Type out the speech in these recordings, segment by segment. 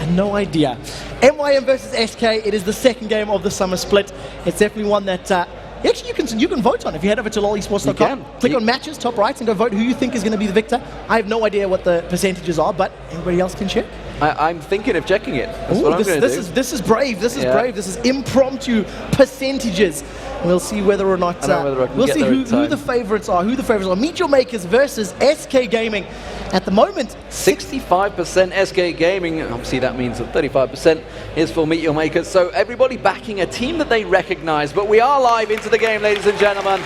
have no idea. MYM versus SK, it is the second game of the summer split. It's definitely one that actually you can vote on if you head over to lolesports.com. Click on matches, top right, and go vote who you think is going to be the victor. I have no idea what the percentages are, but anybody else can check. I'm thinking of checking it. That's what I'm going to do. This is brave. This is brave. This is impromptu percentages. We'll see whether or not we'll see who the favorites are. MeetYourMakers versus SK Gaming. At the moment, 65% SK Gaming. Obviously, that means that 35% is for MeetYourMakers. So everybody backing a team that they recognize. But we are live into the game, ladies and gentlemen.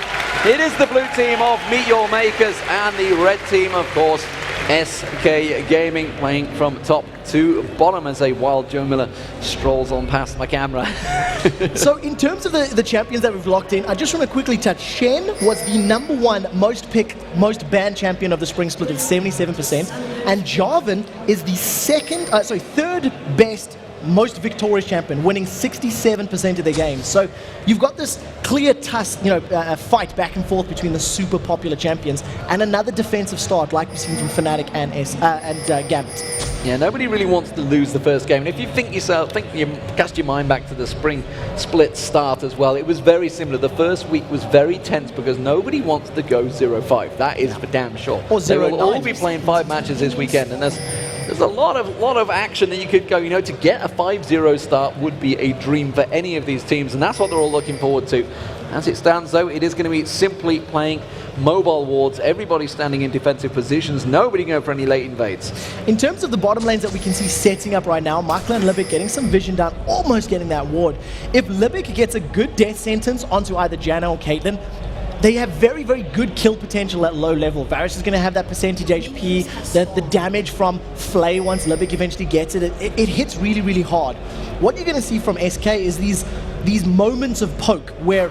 It is the blue team of MeetYourMakers and the red team, of course, SK Gaming, playing from top to bottom as a wild Joe Miller strolls on past my camera. So in terms of the champions that we've locked in, I just want to quickly touch. Shen was the #1 most picked, most banned champion of the spring split at 77%, and Jarvan is the third best most victorious champion, winning 67% of their games. So you've got this clear fight back and forth between the super popular champions and another defensive start like we've seen from Fnatic and Gambit. Yeah, nobody really wants to lose the first game. And if you you cast your mind back to the spring split start as well, it was very similar. The first week was very tense because nobody wants to go 0-5. That is for damn sure. Or 0-9. They will all be playing 5 matches this weekend, and there's a lot of action that you could go. To get a 5-0 start would be a dream for any of these teams, and that's what they're all looking forward to. As it stands, though, it is going to be simply playing mobile wards. Everybody standing in defensive positions. Nobody going for any late invades. In terms of the bottom lanes that we can see setting up right now, Makler and Libic getting some vision down, almost getting that ward. If Libic gets a good death sentence onto either Janna or Caitlyn, they have very, very good kill potential at low level. Varus is going to have that percentage HP, the damage from Flay once Libic eventually gets it. It hits really, really hard. What you're going to see from SK is these moments of poke where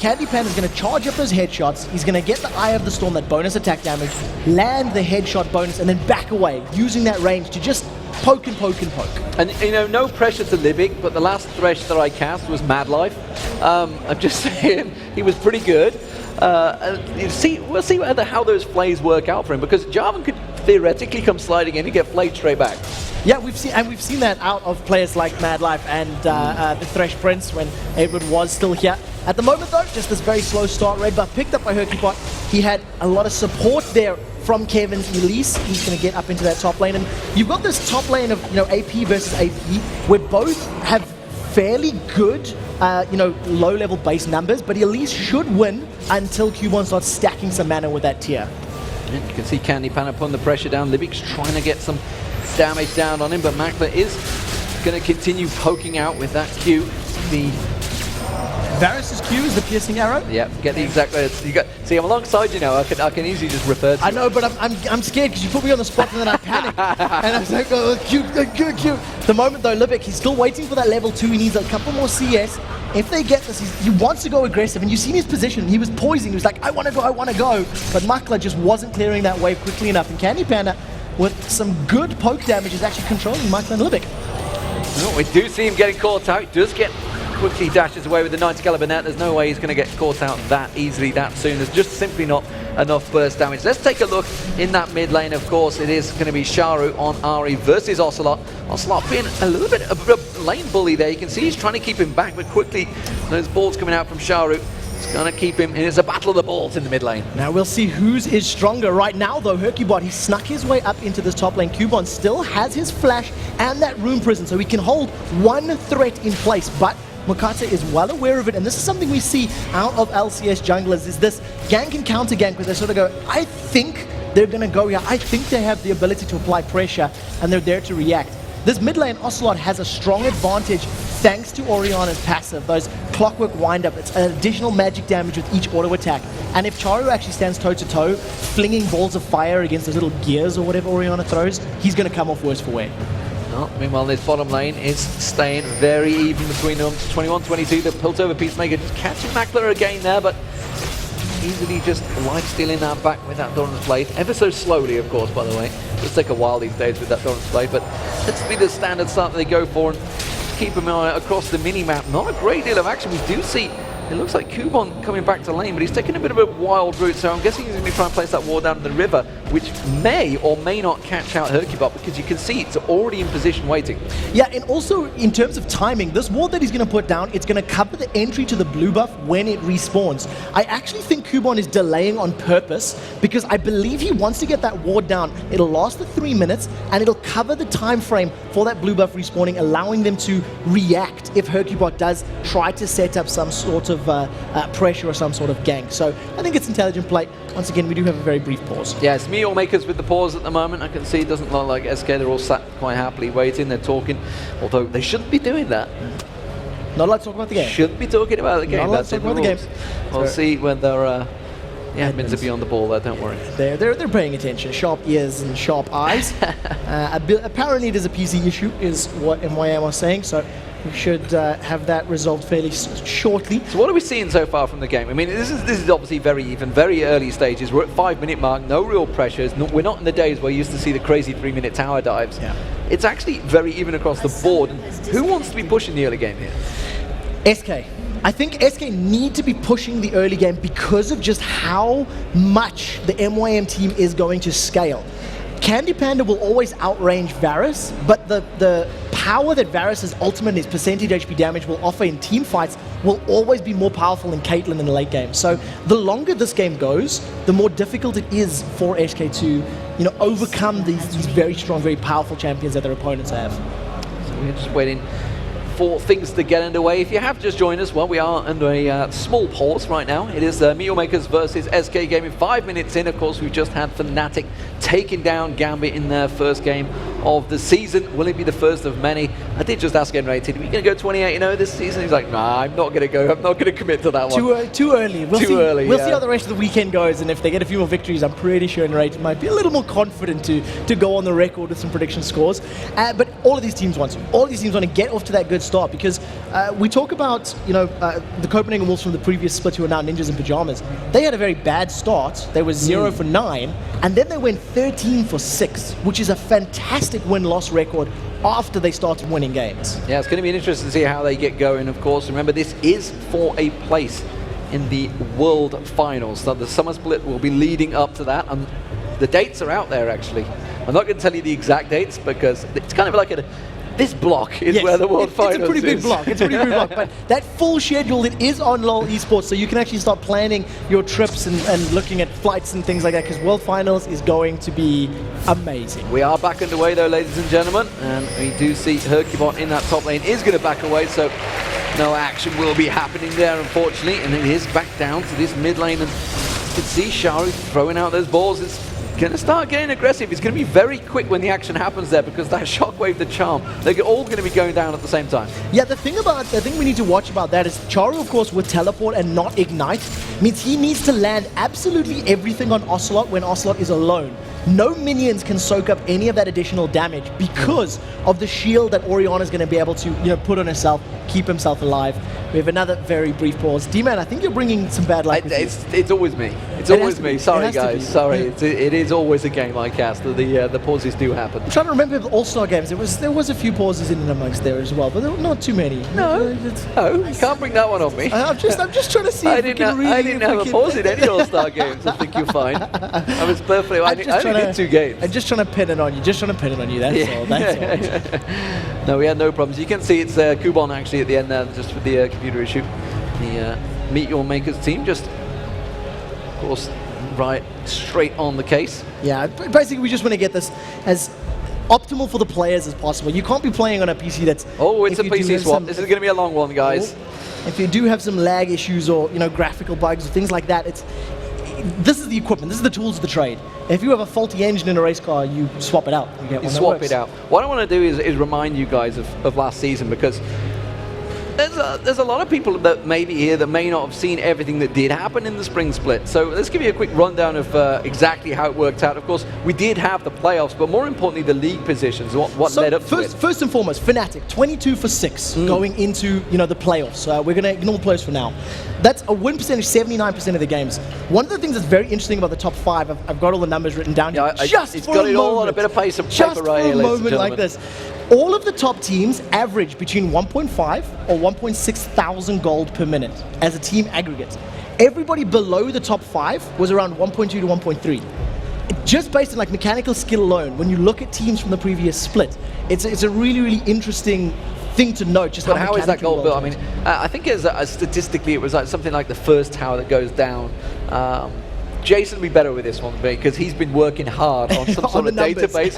Candy Pan is going to charge up those headshots. He's going to get the Eye of the Storm, that bonus attack damage, land the headshot bonus, and then back away, using that range to just poke and poke and poke. And no pressure to Libic, but the last Thresh that I cast was Mad Life. I'm just saying, he was pretty good. We'll see how those flays work out for him, because Jarvan could theoretically come sliding in and get flayed straight back. Yeah, we've seen that out of players like Mad Life and the Thresh Prince when Edward was still here. At the moment, though, just this very slow start. Red buff picked up by Hercubot. He had a lot of support there from Kevin's Elise. He's going to get up into that top lane, and you've got this top lane of AP versus AP, where both have fairly good low-level base numbers, but Elise should win until Cubone starts stacking some mana with that tier. You can see Candy Pan putting the pressure down. Libic's trying to get some damage down on him, but Makler is going to continue poking out with that Q. The Varus's Q is the piercing arrow? Yeah, get the exact see, I'm alongside you now. I can easily just refer to I know, but I'm scared because you put me on the spot and then I panic. And I was like, oh, Q. The moment though, Libic, he's still waiting for that level 2. He needs a couple more CS. If they get this, he wants to go aggressive, and you've seen his position. He was poising. He was like, I want to go. But Makler just wasn't clearing that wave quickly enough. And Candy Panda, with some good poke damage, is actually controlling Makler and Libic. Well, we do see him getting caught out. He does get quickly dashes away with the 90 caliber net. There's no way he's going to get caught out that easily, that soon. There's just simply not enough burst damage. Let's take a look in that mid lane. Of course, it is going to be Sharu on Ari versus Ocelot. Ocelot being a little bit of a lane bully there. You can see he's trying to keep him back, but quickly those balls coming out from Sharu. It's going to keep him, and it's a battle of the balls in the mid lane. Now we'll see whose is stronger. Right now though, Hercubot, he snuck his way up into this top lane. Cubone still has his flash and that rune prison, so he can hold one threat in place, but Mokata is well aware of it, and this is something we see out of LCS junglers, is this gank and counter gank, where they sort of go, I think they're going to go here, I think they have the ability to apply pressure, and they're there to react. This mid lane, Ocelot has a strong advantage thanks to Orianna's passive, those clockwork wind-up. It's an additional magic damage with each auto attack. And if Charu actually stands toe-to-toe, flinging balls of fire against those little gears or whatever Orianna throws, he's going to come off worse for wear. Oh, meanwhile, this bottom lane is staying very even between them. 21-22, the Piltover Peacemaker just catching Makler again there, but easily just life-stealing that back with that Doran's Blade. Ever so slowly, of course, by the way. It does take a while these days with that Doran's Blade, but let's be the standard start that they go for and keep them across the mini-map. Not a great deal of action. We do see It looks like Kubon coming back to lane, but he's taking a bit of a wild route, so I'm guessing he's going to be trying to place that ward down the river, which may or may not catch out Hercubot, because you can see it's already in position waiting. Yeah, and also in terms of timing, this ward that he's going to put down, it's going to cover the entry to the blue buff when it respawns. I actually think Kubon is delaying on purpose, because I believe he wants to get that ward down. It'll last the 3 minutes, and it'll cover the time frame for that blue buff respawning, allowing them to react if Hercubot does try to set up some sort of pressure or some sort of gank. So I think it's intelligent play. Once again, we do have a very brief pause. Yeah, it's MeetYourMakers with the pause at the moment. I can see it doesn't look like SK. They're all sat quite happily waiting. They're talking, although they shouldn't be doing that. Not allowed to talk about the game. Shouldn't be talking about the game. Not allowed to talk about the game. We'll see whether the admins are beyond the ball there, don't worry. They're paying attention. Sharp ears and sharp eyes. Apparently there's a PC issue, is what MYM was saying, so we should have that resolved fairly shortly. So what are we seeing so far from the game? I mean, this is obviously very early stages. We're at 5-minute mark, no real pressures. We're not in the days where you used to see the crazy 3-minute tower dives. Yeah. It's actually very even across the board. And who wants to be pushing the early game here? SK. I think SK need to be pushing the early game because of just how much the MYM team is going to scale. Candy Panda will always outrange Varus, but the power that Varus's ultimate, his percentage HP damage, will offer in team fights will always be more powerful than Caitlyn in the late game. So the longer this game goes, the more difficult it is for SK to, overcome these very strong, very powerful champions that their opponents have. So we're just waiting for things to get underway. If you have just joined us, well, we are under a small pause right now. It is MeetYourMakers versus SK Gaming. 5 minutes in, of course, we've just had Fnatic taking down Gambit in their first game of the season. Will it be the first of many? I did just ask Enrated, are we going to go 28-0 this season? He's like, nah, I'm not going to go. I'm not going to commit to that one. Too early. We'll see how the rest of the weekend goes, and if they get a few more victories, I'm pretty sure Enrated might be a little more confident to go on the record with some prediction scores. But all of these teams want to get off to that good start, because we talk about the Copenhagen Wolves from the previous split, who are now Ninjas in Pajamas. They had a very bad start. They were 0 for 9, and then they went 13 for 6, which is a fantastic win-loss record after they started winning games. Yeah, it's going to be interesting to see how they get going, of course. Remember, this is for a place in the World Finals. So the summer split will be leading up to that, and the dates are out there, actually. I'm not going to tell you the exact dates, because it's kind of like this block is where the World Finals is. It's a pretty big block. It's a pretty big block. But that full schedule, it is on LoL Esports, so you can actually start planning your trips and looking at flights and things like that, because World Finals is going to be amazing. We are back underway, though, ladies and gentlemen, and we do see Hercubot in that top lane is going to back away, so no action will be happening there, unfortunately, and it is back down to this mid lane, and you can see Sharu throwing out those balls. It's going to start getting aggressive. It's going to be very quick when the action happens there, because that shockwave, the charm, they're all going to be going down at the same time. Yeah, the thing we need to watch about that is Charu, of course, with teleport and not ignite, means he needs to land absolutely everything on Ocelot when Ocelot is alone. No minions can soak up any of that additional damage because of the shield that Orianna's going to be able to, put on herself, keep himself alive. We have another very brief pause. D-Man, I think you're bringing some bad luck with you. It's always me. It's always me. Sorry, guys. Sorry. It is always a game like cast. The pauses do happen. I'm trying to remember the All-Star games. There was a few pauses in and amongst there as well, but there were not too many. No, you can't bring that one on me. I'm just trying to see if we can really... I didn't have a pause in any All-Star games. I think you're fine. I was perfectly... I only did 2 games. I'm just trying to pin it on you. That's all. That's all. No, we had no problems. You can see it's Kubon actually at the end there, just with the computer issue. The MeetYourMakers team just, of course, right straight on the case. Yeah, basically we just want to get this as optimal for the players as possible. You can't be playing on a PC that's... Oh, it's a PC swap. This is going to be a long one, guys. If you do have some lag issues or graphical bugs or things like that, this is the equipment. This is the tools of the trade. If you have a faulty engine in a race car, you swap it out. You swap it out. What I want to do is remind you guys of last season, because there's a lot of people that may be here that may not have seen everything that did happen in the spring split. So let's give you a quick rundown of exactly how it worked out. Of course, we did have the playoffs, but more importantly, the league positions, what led up to it. First and foremost, Fnatic, 22 for 6 going into the playoffs. We're going to ignore playoffs for now. That's a win percentage, 79% of the games. One of the things that's very interesting about the top 5, I've got all the numbers written down here. It's got it all on a bit of paper right here, just for a moment like this. All of the top teams average between 1.5 or 1.6 thousand gold per minute as a team aggregate. Everybody below the top 5 was around 1.2 to 1.3. Just based on like mechanical skill alone, when you look at teams from the previous split, it's a really, really interesting thing to note. Just but how is that gold built? I mean, I think statistically it was like something like the first tower that goes down. Jason will be better with this one because he's been working hard on some sort of database.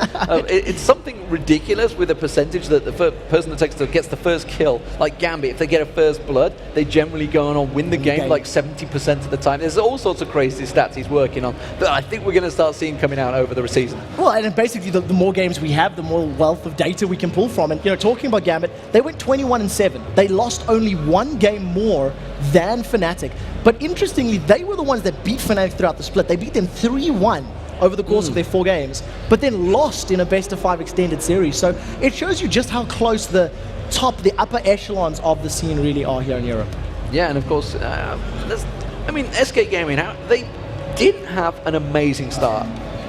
It's something ridiculous with a percentage that the person that gets the first kill, like Gambit, if they get a first blood, they generally go on and win the game like 70% of the time. There's all sorts of crazy stats he's working on that I think we're going to start seeing coming out over the season. Well, and basically the more games we have, the more wealth of data we can pull from. And talking about Gambit, they went 21-7. They lost only one game more than Fnatic. But interestingly, they were the ones that beat Fnatic throughout the split. They beat them 3-1 over the course of their 4 games, but then lost in a best-of-5 extended series. So it shows you just how close the upper echelons of the scene really are here in Europe. Yeah, and of course, SK Gaming, they didn't have an amazing start.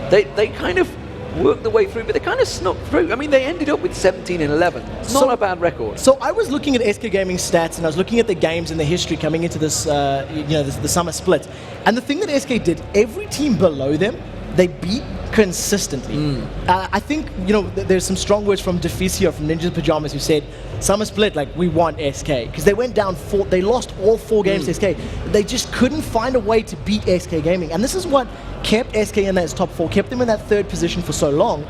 They kind of worked the way through, but they kind of snuck through. I mean, they ended up with 17-11. It's not a bad record. So I was looking at SK Gaming stats, and I was looking at the games and the history coming into this, the summer split. And the thing that SK did, every team below them, they beat consistently. I think, there's some strong words from Deficio from Ninjas Pajamas who said, summer split, like, we want SK. Because they went down 4, they lost all 4 games to SK. They just couldn't find a way to beat SK Gaming. And this is what kept SK in that top 4, kept them in that 3rd position for so long.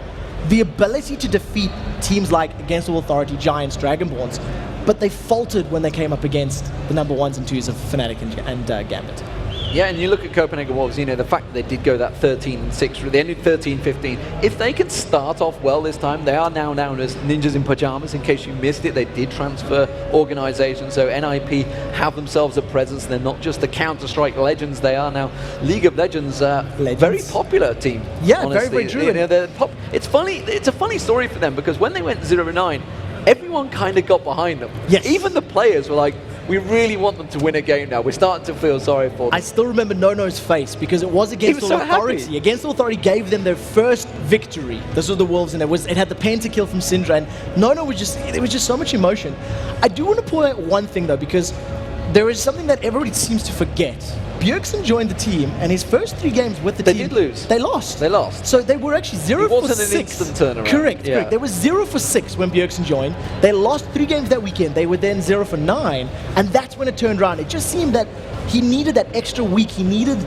The ability to defeat teams like Against All Authority, Giants, Dragonborns, but they faltered when they came up against the number 1s and 2s of Fnatic and Gambit. Yeah, and you look at Copenhagen Wolves, the fact that they did go that 13-6, they ended 13-15. If they can start off well this time, they are now known as Ninjas in Pajamas. In case you missed it, they did transfer organizations, so NIP have themselves a presence. They're not just the Counter-Strike legends, they are now League of Legends, very popular team. Yeah, honestly. very true. It's funny, it's a funny story for them because when they went 0-9, everyone kind of got behind them. Yes. Even the players were like, we really want them to win a game now. We're starting to feel sorry for them. I still remember Nono's face because it was Against All Authority. Happy. Against All Authority gave them their first victory. This was the Wolves, and it had the pentakill from Syndra, and Nono was there was just so much emotion. I do want to point out one thing though, because there is something that everybody seems to forget. Bjergsen joined the team, and his first 3 games with the team, they did lose. They lost. They lost. So they were actually 0 for 6. It wasn't an instant turnaround. Correct. They were 0 for 6 when Bjergsen joined. They lost 3 games that weekend. They were then 0 for 9, and that's when it turned around. It just seemed that he needed that extra week. He needed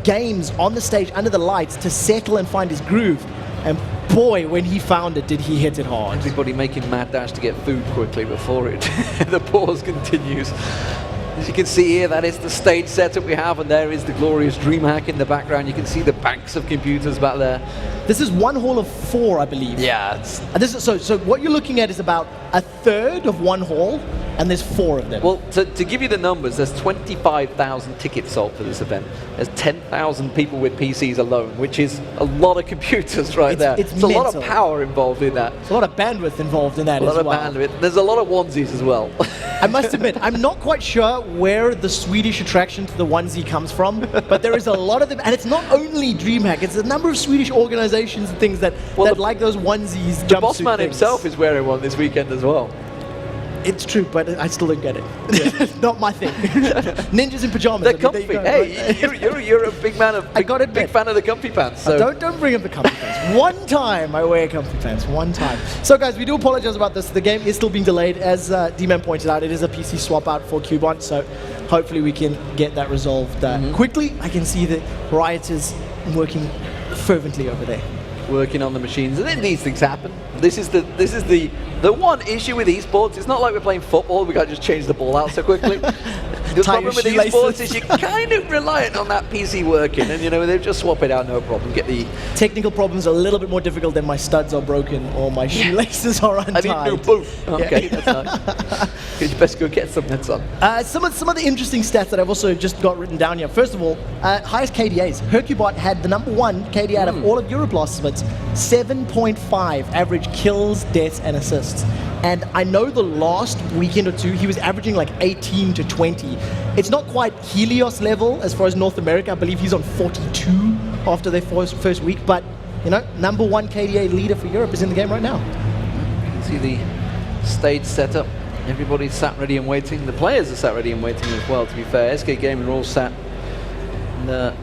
games on the stage under the lights to settle and find his groove. And boy, when he found it, did he hit it hard. Everybody making mad dash to get food quickly before the pause continues. As you can see here, that is the stage setup we have, and there is the glorious DreamHack in the background. You can see the banks of computers back there. This is 1 hall of 4, I believe. Yeah. So what you're looking at is about a third of 1 hall, and there's 4 of them. Well, to give you the numbers, there's 25,000 tickets sold for this event. There's 10,000 people with PCs alone, which is a lot of computers there. It's a lot of power involved in that. There's a lot of bandwidth involved in that as well. A lot of bandwidth. There's a lot of onesies as well. I must admit, I'm not quite sure where the Swedish attraction to the onesie comes from, but there is a lot of them, and it's not only DreamHack, it's a number of Swedish organizations and things that like those onesies. The boss man himself is wearing one this weekend as well. It's true, but I still don't get it. It's not my thing. Ninjas in pajamas. They're comfy. You're a big man of. Big fan of the comfy pants. So. Don't bring up the comfy pants. One time I wear comfy pants. One time. So guys, we do apologize about this. The game is still being delayed, as D-Man pointed out. It is a PC swap out for Cubon, so hopefully we can get that resolved quickly. I can see the rioters working fervently over there. Working on the machines, and then these things happen. This is the one issue with esports. It's not like we're playing football. We can't just change the ball out so quickly. The problem with esports is you're kind of reliant on that PC working, and they just swap it out, no problem. Get the technical problems are a little bit more difficult than my studs are broken or my shoelaces are untied. I need new boot. Okay, that's nice. You best go get some then, son. Some of the interesting stats that I've also just got written down here. First of all, highest KDAs. Hercubot had the number 1 KDA out of all of Europe last splits, 7.5 average kills, deaths, and assists. And I know the last weekend or 2, he was averaging like 18 to 20. It's not quite Helios level as far as North America. I believe he's on 42 after their first week. But, number 1 KDA leader for Europe is in the game right now. see the stage setup. Everybody's sat ready and waiting. The players are sat ready and waiting as well, to be fair. SK Gaming are all sat and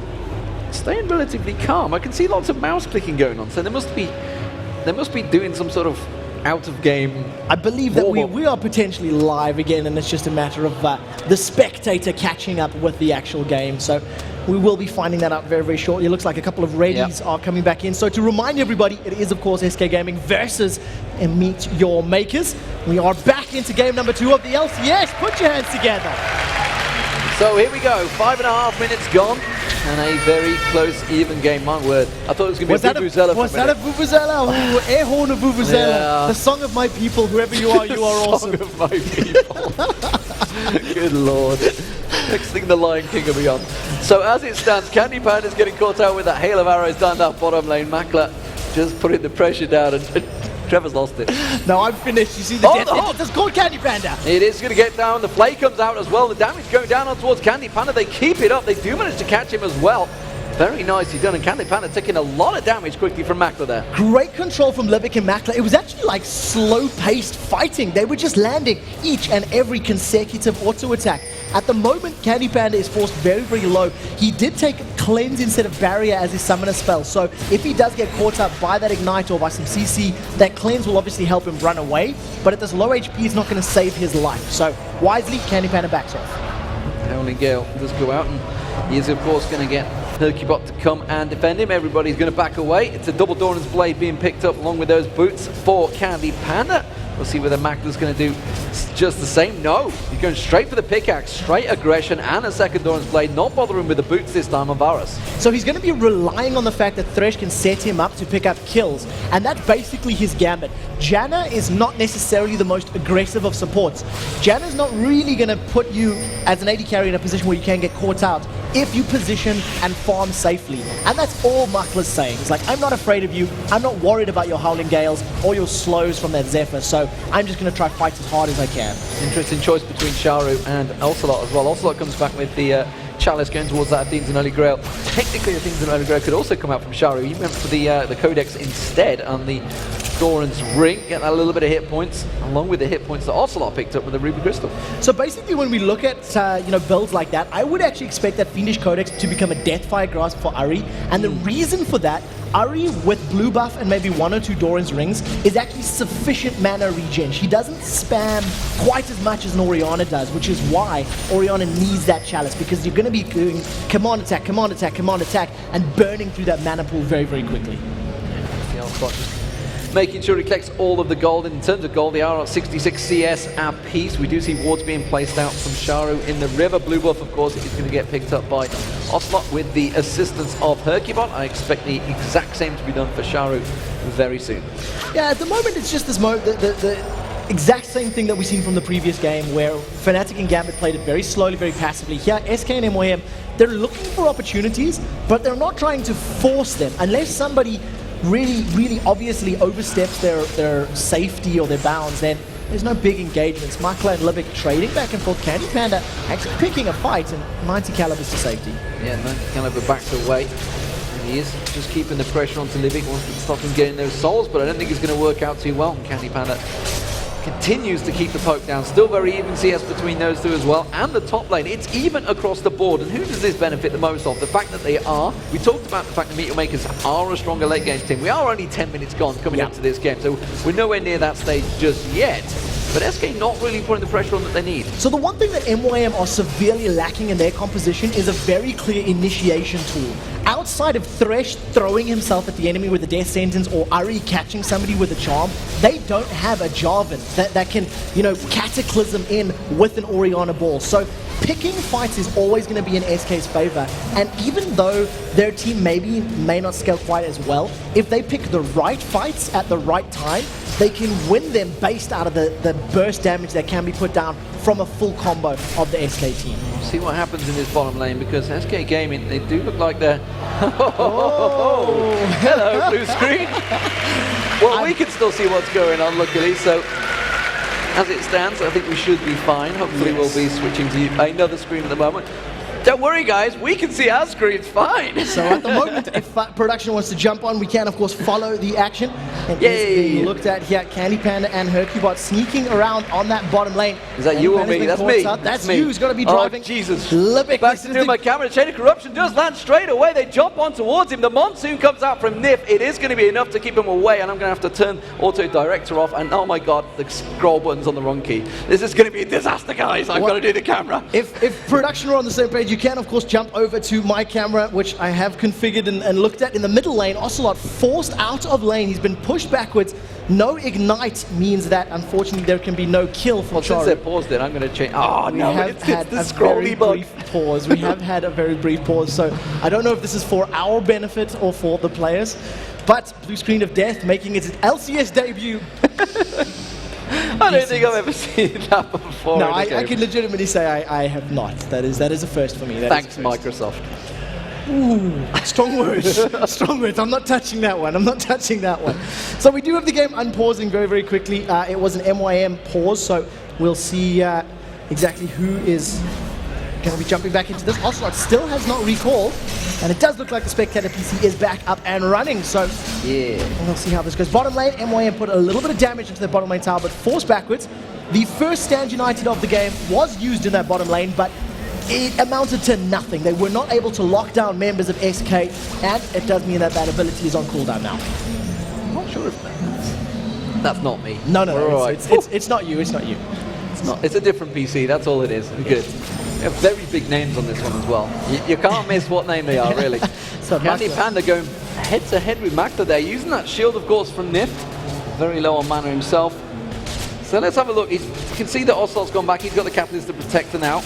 staying relatively calm. I can see lots of mouse clicking going on, so they must be doing some sort of out of game. I believe that we are potentially live again, and it's just a matter of the spectator catching up with the actual game. So we will be finding that out very, very shortly. It looks like a couple of readies are coming back in. So to remind everybody, it is of course SK Gaming versus MeetYourMakers. We are back into game number 2 of the LCS. Put your hands together. So here we go, 5.5 minutes gone, and a very close, even game. My word, I thought it was going to be a Vuvuzela. Was that a Vuvuzela? Ooh, air horn of Vuvuzela. Yeah. The song of my people, whoever you are awesome. Song of my people. Good lord. Next thing, the Lion King will be on. So as it stands, Candy Panda is getting caught out with that hail of arrows down that bottom lane. Makler just putting the pressure down, and Trevor's lost it. No, I'm finished. You see the death. It's called Candy Panda. It is going to get down. The play comes out as well. The damage going down on towards Candy Panda. They keep it up. They do manage to catch him as well. Very nicely done, and Candy Panda taking a lot of damage quickly from Makler there. Great control from Libic and Makler. It was actually like slow-paced fighting. They were just landing each and every consecutive auto attack. At the moment, Candy Panda is forced very, very low. He did take Cleanse instead of Barrier as his summoner spell, so if he does get caught up by that Ignite or by some CC, that Cleanse will obviously help him run away, but at this low HP, it's not going to save his life. So wisely, Candy Panda backs off. Only Gale does go out, and he is of course going to get Hercubot to come and defend him. Everybody's going to back away. It's a double Doran's Blade being picked up along with those boots for Candy Panda. We'll see whether Makler's going to do just the same. No, he's going straight for the pickaxe, straight aggression, and a second Doran's Blade, not bothering with the boots this time on Varus. So he's going to be relying on the fact that Thresh can set him up to pick up kills, and that's basically his gambit. Janna is not necessarily the most aggressive of supports. Janna's not really going to put you as an AD carry in a position where you can get caught out if you position and farm safely. And that's all Makler's saying. It's like, I'm not afraid of you. I'm not worried about your Howling Gales or your slows from that Zephyr, so I'm just going to try to fight as hard as I can. Interesting choice between Sharu and Ocelot as well. Ocelot comes back with the Chalice going towards that Athene's and Holy Grail. Technically, Athene's and Holy Grail could also come out from Sharu. He went for the Codex instead on the Doran's Ring, get that little bit of hit points, along with the hit points that Ocelot picked up with the Ruby Crystal. So basically, when we look at builds like that, I would actually expect that Fiendish Codex to become a Deathfire Grasp for Ahri, and the reason for that, Ahri with blue buff and maybe 1 or 2 Doran's Rings is actually sufficient mana regen. She doesn't spam quite as much as an Orianna does, which is why Orianna needs that Chalice, because you're going to be doing command attack, command attack, command attack, and burning through that mana pool very, very quickly. Making sure he collects all of the gold. In terms of gold, they are at 66 CS apiece. We do see wards being placed out from Sharu in the river. Blue buff, of course, is going to get picked up by Ocelot with the assistance of Hercubot. I expect the exact same to be done for Sharu very soon. Yeah, at the moment, it's just this the exact same thing that we've seen from the previous game, where Fnatic and Gambit played it very slowly, very passively. Here, SK and MYM, they're looking for opportunities, but they're not trying to force them, unless somebody really obviously oversteps their safety or their bounds, then there's no big engagements. Makler and Libic trading back and forth. Candy Panda actually picking a fight, and 90 calibers to safety. Yeah, 90 caliber backed away. And he is just keeping the pressure onto Libic, wants to stop him getting those souls, but I don't think it's going to work out too well. And Candy Panda continues to keep the poke down. Still very even CS between those two as well. And the top lane, it's even across the board. And who does this benefit the most of? The fact that they are, we talked about the fact that MeetYourMakers are a stronger late game team. We are only 10 minutes gone coming up to this game, so we're nowhere near that stage just yet. But SK not really putting the pressure on that they need. So the one thing that MYM are severely lacking in their composition is a very clear initiation tool. Outside of Thresh throwing himself at the enemy with a death sentence, or Ahri catching somebody with a charm, they don't have a Jarvan that can, cataclysm in with an Orianna ball. So picking fights is always going to be in SK's favor. And even though their team may not scale quite as well, if they pick the right fights at the right time, they can win them based out of the burst damage that can be put down from a full combo of the SK team. See what happens in this bottom lane, because SK Gaming, they do look like they're... Oh, hello, blue screen. Well, we can still see what's going on, luckily, so as it stands, I think we should be fine. Hopefully we'll be switching to another screen at the moment. Don't worry, guys. We can see our screens fine. So at the moment, if production wants to jump on, we can, of course, follow the action. And Yay! looked at here, Candy Panda and Hercubot sneaking around on that bottom lane. Is that Candy you or Panda's me? been That's caught me. out. That's me. you who's got to be driving. Oh, Jesus. Libic, Back this to is do the- my camera. Chain of Corruption does land straight away. They jump on towards him. The Monsoon comes out from Nif. It is going to be enough to keep him away, and I'm going to have to turn Auto Director off. And oh my God, the scroll button's on the wrong key. This is going to be a disaster, guys. I've got to do the camera. If production are on the same page, you can, of course, jump over to my camera, which I have configured and looked at. In the middle lane, Ocelot forced out of lane. He's been pushed backwards. No ignite means that, unfortunately, there can be no kill for Well, since Charu. they're paused it, I'm going to change. Oh, We no, have it's had the a scrolly very bug. brief pause. We have had a very brief pause, so I don't know if this is for our benefit or for the players. But Blue Screen of Death making its LCS debut. I don't think I've ever seen that before. No, in a I game. can legitimately say I have not. That is a first for me. That Thanks, is a first. Microsoft. Ooh, strong words. Strong words. I'm not touching that one. I'm not touching that one. So we do have the game unpausing very, very quickly. It was an MYM pause, so we'll see exactly who is going to be jumping back into this. Ocelot still has not recalled, and it does look like the Spectator PC is back up and running. So Yeah. we'll see how this goes. Bottom lane, MYM put a little bit of damage into their bottom lane tower, but forced backwards. The first Stand United of the game was used in that bottom lane, but it amounted to nothing. They were not able to lock down members of SK, and it does mean that that ability is on cooldown now. I'm not sure if that's not me. No, We're all right. it's not you. It's not you. It's a different PC, that's all it is. Good. We have very big names on this one as well. You can't miss what name they are, really. So Candy Makta. Panda going head-to-head with Makta there, using that shield, of course, from Nif. Very low on mana himself. So let's have a look. You can see that Ocelot's gone back. He's got the Catalyst to Protector now.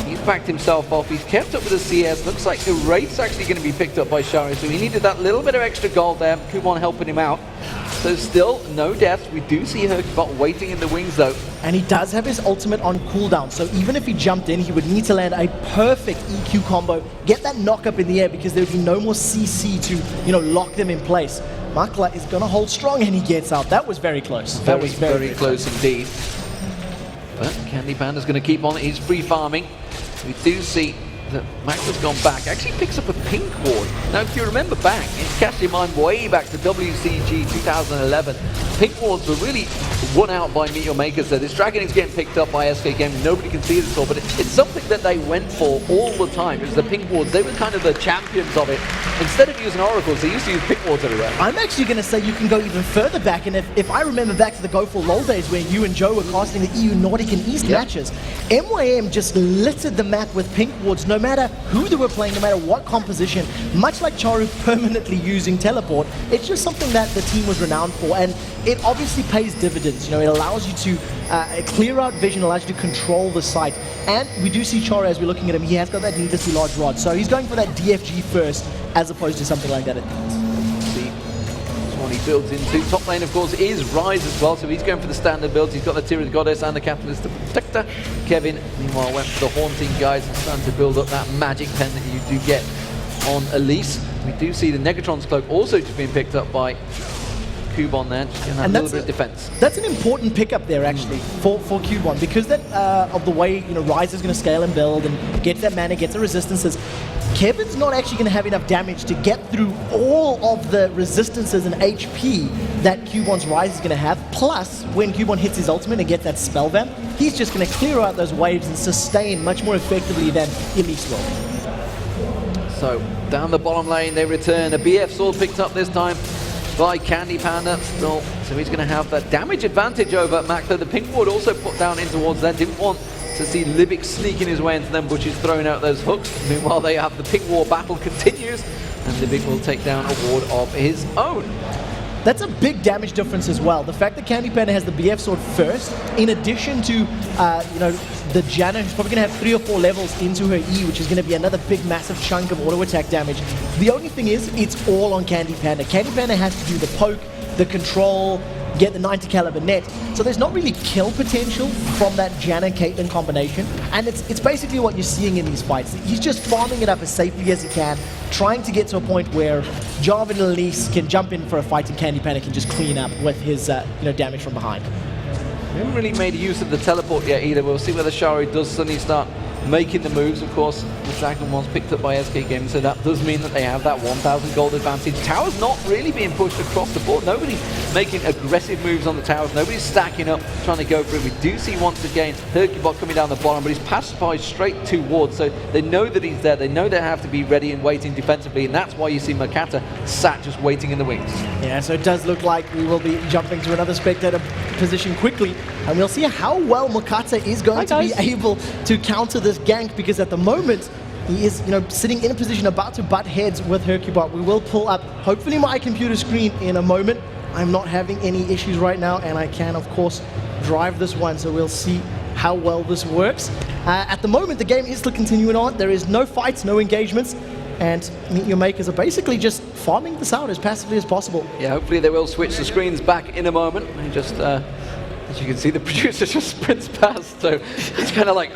He's backed himself off. He's kept up with the CS. Looks like the Wraith's actually going to be picked up by Shari, so he needed that little bit of extra gold there. Kubon helping him out. So still no deaths. We do see Hercubot waiting in the wings, though. And he does have his ultimate on cooldown, so even if he jumped in, he would need to land a perfect EQ combo, get that knock up in the air, because there would be no more CC to, lock them in place. Makla is going to hold strong, and he gets out. That was very close. That was Very close indeed. But Candy Panda's going to keep on. He's free farming. We do see that Max has gone back. Actually picks up a pink ward. Now, if you remember back, cast your mind way back to WCG 2011, pink wards were really won out by MeetYourMakers. So this dragon is getting picked up by SK Gaming. Nobody can see it at all, but it's something that they went for all the time. It was the pink wards. They were kind of the champions of it. Instead of using oracles, they used to use pink wards everywhere. I'm actually going to say you can go even further back, and if I remember back to the Go For LOL days where you and Joe were casting the EU Nordic and East matches, MYM just littered the map with pink wards, no matter who they were playing, no matter what composition. Much like Charu permanently using teleport, it's just something that the team was renowned for, and it obviously pays dividends. It allows you to clear out vision, allows you to control the site. And we do see Charu, as we're looking at him, he has got that needlessly large rod, so he's going for that DFG first, as opposed to something like that at See, that's what he builds into. Top lane, of course, is Rise as well, so he's going for the standard builds. He's got the Tear of the Goddess and the Catalyst to Protector. Kevin, meanwhile, went for the Haunting guys and starting to build up that magic pen that you do get on Elise. We do see the Negatron's Cloak also just being picked up by Kubon there, just getting that little bit of defense. That's an important pickup there, actually, for Kubon, because that of the way Rise is going to scale and build and get that mana, get the resistances. Kevin's not actually going to have enough damage to get through all of the resistances and HP that Kubon's Rise is going to have. Plus, when Kubon hits his ultimate and gets that spell vamp, he's just going to clear out those waves and sustain much more effectively than Elise will. So, down the bottom lane, they return. A BF sword picked up this time by Candy Panda still, so he's going to have that damage advantage over Makta. The pink ward also put down in towards that. Didn't want to see Libic sneaking his way into them bushes, throwing out those hooks. Meanwhile, they have the pink ward battle continues, and Libic will take down a ward of his own. That's a big damage difference as well. The fact that Candy Panda has the BF sword first, in addition to the Janna, who's probably going to have 3 or 4 levels into her E, which is going to be another big, massive chunk of auto attack damage. The only thing is, it's all on Candy Panda. Candy Panda has to do the poke, the control, get the 90 caliber net. So there's not really kill potential from that Janna Caitlyn combination, and it's basically what you're seeing in these fights. He's just farming it up as safely as he can, trying to get to a point where Jarvan and Elise can jump in for a fight and Candy Panda can just clean up with his damage from behind. We haven't really made use of the teleport yet either. We'll see whether Shari does suddenly start making the moves. Of course, the Dragon was picked up by SK Gaming, so that does mean that they have that 1,000 gold advantage. Tower's not really being pushed across the board. Nobody's making aggressive moves on the towers. Nobody's stacking up, trying to go for it. We do see once again Hercubot coming down the bottom, but he's pacified straight towards, so they know that he's there. They know they have to be ready and waiting defensively, and that's why you see Makata sat just waiting in the wings. Yeah, so it does look like we will be jumping to another spectator position quickly, and we'll see how well Makata is going to be able to counter this gank, because at the moment he is, sitting in a position about to butt heads with Hercubot. We will pull up, hopefully, my computer screen in a moment. I'm not having any issues right now, and I can, of course, drive this one, so we'll see how well this works. At the moment, the game is still continuing on. There is no fights, no engagements, and MeetYourMakers are basically just farming this out as passively as possible. Yeah, hopefully they will switch the screens back in a moment. And just, as you can see, the producer just sprints past, so it's kind of like,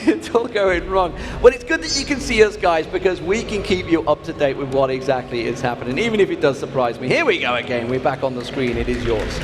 it's all going wrong. Well, it's good that you can see us, guys, because we can keep you up to date with what exactly is happening, even if it does surprise me. Here we go again. We're back on the screen. It is yours.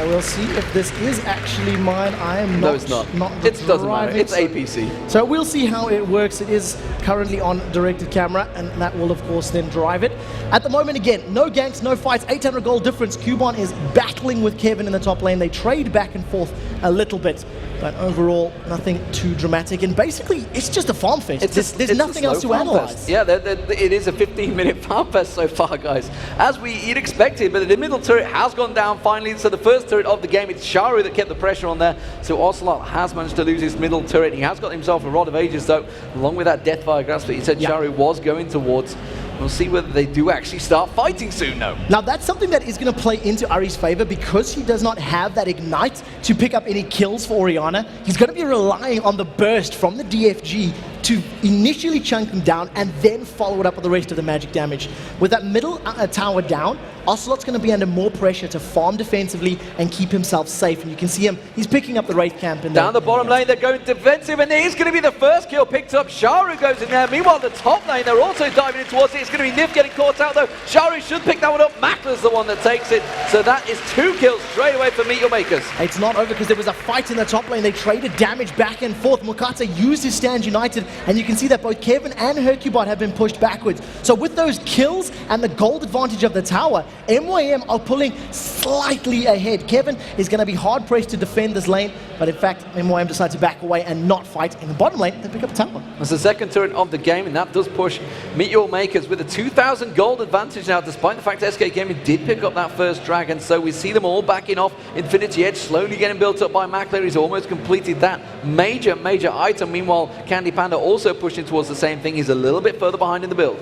We'll see if this is actually mine. I am not. No, it's not. It doesn't matter. It's APC. So we'll see how it works. It is currently on directed camera, and that will, of course, then drive it. At the moment, again, no ganks, no fights, 800 gold difference. Cubon is battling with Kevin in the top lane. They trade back and forth a little bit, but overall, nothing too dramatic. And basically, it's just a farm fest. There's nothing else to analyze. Yeah, it is a 15-minute farm fest so far, guys. As you'd expected, but the middle turret has gone down finally. So the first turret of the game, it's Sharu that kept the pressure on there. So Ocelot has managed to lose his middle turret. He has got himself a Rod of Ages, though, along with that Deathfire Grasp that he said Sharu was going towards. We'll see whether they do actually start fighting soon, though. Now, that's something that is going to play into Ari's favor, because he does not have that Ignite to pick up any kills for Orianna. He's going to be relying on the burst from the DFG to initially chunk him down and then follow it up with the rest of the magic damage. With that middle tower down, Ocelot's going to be under more pressure to farm defensively and keep himself safe. And you can see him, he's picking up the Wraith camp. Down the bottom lane, they're going defensive, and it is going to be the first kill picked up. Sharu goes in there. Meanwhile, the top lane, they're also diving in towards it. It's going to be Nif getting caught out, though. Sharu should pick that one up. Makler's the one that takes it. So that is 2 kills straight away for MeetYourMakers. It's not over, because there was a fight in the top lane. They traded damage back and forth. Mokata used his Stand United, and you can see that both Kevin and Hercubot have been pushed backwards. So with those kills and the gold advantage of the tower, MYM are pulling slightly ahead. Kevin is going to be hard-pressed to defend this lane, but in fact, MYM decides to back away and not fight. In the bottom lane, they pick up the tower. That's the second turret of the game, and that does push MeetYourMakers with a 2,000 gold advantage now, despite the fact that SK Gaming did pick up that first dragon. So we see them all backing off. Infinity Edge slowly getting built up by Makler. He's almost completed that major item. Meanwhile, Candy Panda also pushing towards the same thing. He's a little bit further behind in the build.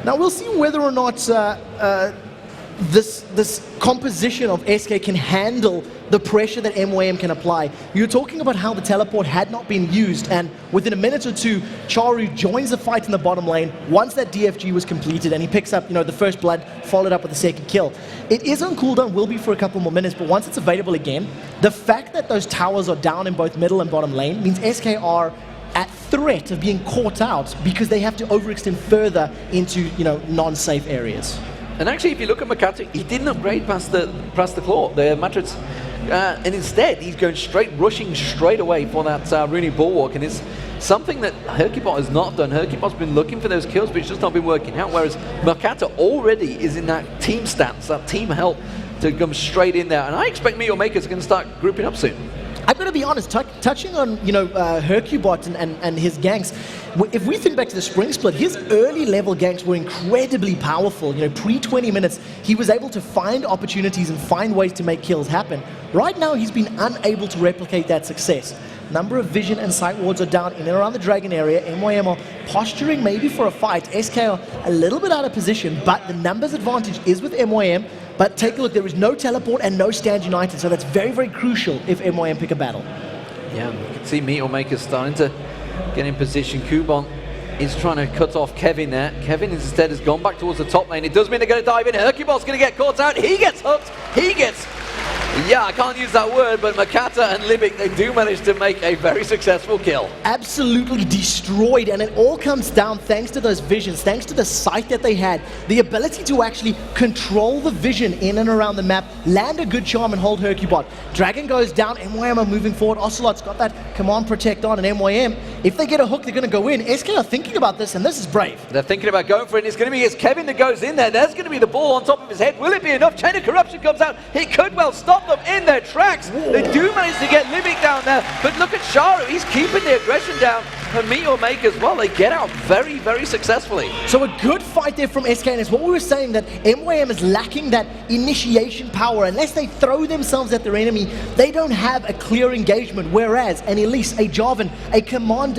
Now we'll see whether or not this composition of SK can handle the pressure that MYM can apply. You're talking about how the teleport had not been used, and within a minute or two, Charu joins the fight in the bottom lane once that DFG was completed, and he picks up, the first blood, followed up with the second kill. It is on cooldown, will be for a couple more minutes, but once it's available again, the fact that those towers are down in both middle and bottom lane means SK are at threat of being caught out, because they have to overextend further into, non-safe areas. And actually, if you look at Makata, he didn't upgrade past the claw, the Matrix, and instead he's going rushing straight away for that Runic Bulwark, and it's something that Hercubot has not done. Hercubot's been looking for those kills, but it's just not been working out, whereas Makata already is in that team stance, that team help to come straight in there, and I expect MeetYourMakers are going to start grouping up soon. I'm going to be honest, touching on Hercubot and his ganks, if we think back to the spring split, his early level ganks were incredibly powerful. Pre-20 minutes, he was able to find opportunities and find ways to make kills happen. Right now, he's been unable to replicate that success. Number of vision and sight wards are down in and around the dragon area. MYM are posturing maybe for a fight. SK are a little bit out of position, but the numbers advantage is with MYM. But take a look, there is no teleport and no Stand United, so that's very, very crucial if MYM pick a battle. Yeah, you can see MeetYourMakers starting to get in position. Kubon is trying to cut off Kevin there. Kevin instead has gone back towards the top lane. It does mean they're going to dive in. Hercubot's going to get caught out. He gets hooked. He gets Yeah, I can't use that word, but Makata and Libic, they do manage to make a very successful kill. Absolutely destroyed, and it all comes down thanks to those visions, thanks to the sight that they had, the ability to actually control the vision in and around the map, land a good charm and hold Hercubot. Dragon goes down, MYM are moving forward, Ocelot's got that command protect on, and MYM, if they get a hook, they're going to go in. SK are thinking about this, and this is brave. They're thinking about going for it, and it's going to be Kevin that goes in there. There's going to be the ball on top of his head. Will it be enough? Chain of Corruption comes out. It could well stop them in their tracks. Whoa. They do manage to get Libic down there, but look at Sharu. He's keeping the aggression down. And MeetYourMakers, well, they get out very, very successfully. So a good fight there from SK, and it's what we were saying, that MYM is lacking that initiation power. Unless they throw themselves at their enemy, they don't have a clear engagement, whereas an Elise, a Jarvan, a command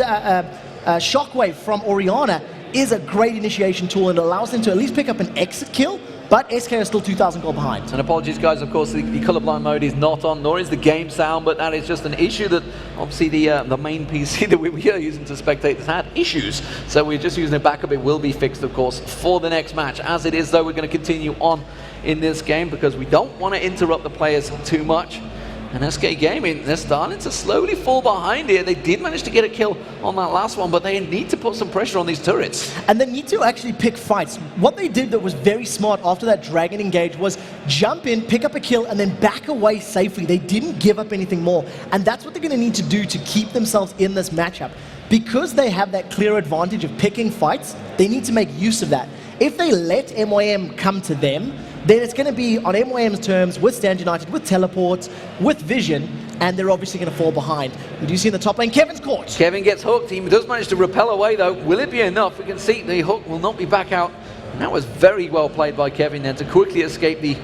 Shockwave from Orianna is a great initiation tool and allows them to at least pick up an exit kill, but SK are still 2,000 gold behind. And apologies guys, of course the colorblind mode is not on, nor is the game sound, but that is just an issue that obviously the main PC that we are using to spectate has had issues. So we're just using it backup. It will be fixed, of course, for the next match. As it is though, we're going to continue on in this game because we don't want to interrupt the players too much. And SK Gaming, they're starting to slowly fall behind here. They did manage to get a kill on that last one, but they need to put some pressure on these turrets. And they need to actually pick fights. What they did that was very smart after that Dragon engage was jump in, pick up a kill, and then back away safely. They didn't give up anything more. And that's what they're going to need to do to keep themselves in this matchup. Because they have that clear advantage of picking fights, they need to make use of that. If they let MYM come to them, then it's going to be on MYM's terms with Stand United, with teleports, with vision, and they're obviously going to fall behind. We do see in the top lane, Kevin's caught. Kevin gets hooked. He does manage to repel away though. Will it be enough? We can see the hook will not be back out. And that was very well played by Kevin then to quickly escape the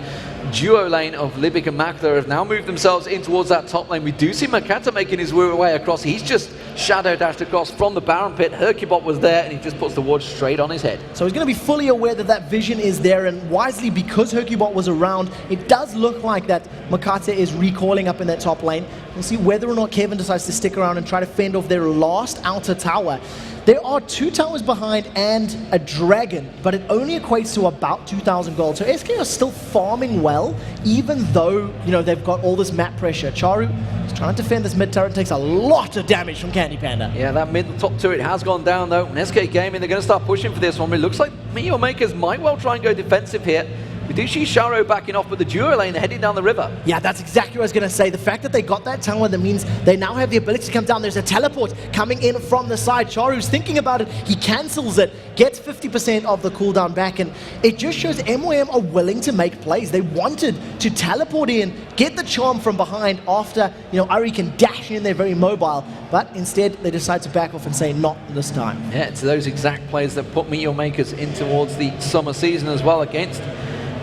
duo lane of Libic and Makata. Have now moved themselves in towards that top lane. We do see Makata making his way across. He's just shadow dashed across from the Baron pit. Hercubot was there and he just puts the ward straight on his head. So he's going to be fully aware that that vision is there, and wisely, because Hercubot was around, it does look like that Makata is recalling up in that top lane. We'll see whether or not Kevin decides to stick around and try to fend off their last outer tower. There are 2 towers behind and a dragon, but it only equates to about 2,000 gold. So SK are still farming well, even though, you know, they've got all this map pressure. Charu is trying to defend this mid turret, takes a lot of damage from Candy Panda. Yeah, that mid top turret has gone down though. And SK Gaming, they're going to start pushing for this one. It looks like MeetYourMakers might well try and go defensive here. We do see Sharo backing off with the duo lane, they're heading down the river. Yeah, that's exactly what I was going to say. The fact that they got that tower, that means they now have the ability to come down. There's a teleport coming in from the side. Charu's thinking about it. He cancels it, gets 50% of the cooldown back, and it just shows MYM are willing to make plays. They wanted to teleport in, get the charm from behind after, you know, Ari can dash in there very mobile, but instead they decide to back off and say not this time. Yeah, it's those exact plays that put MeetYourMakers in towards the summer season as well against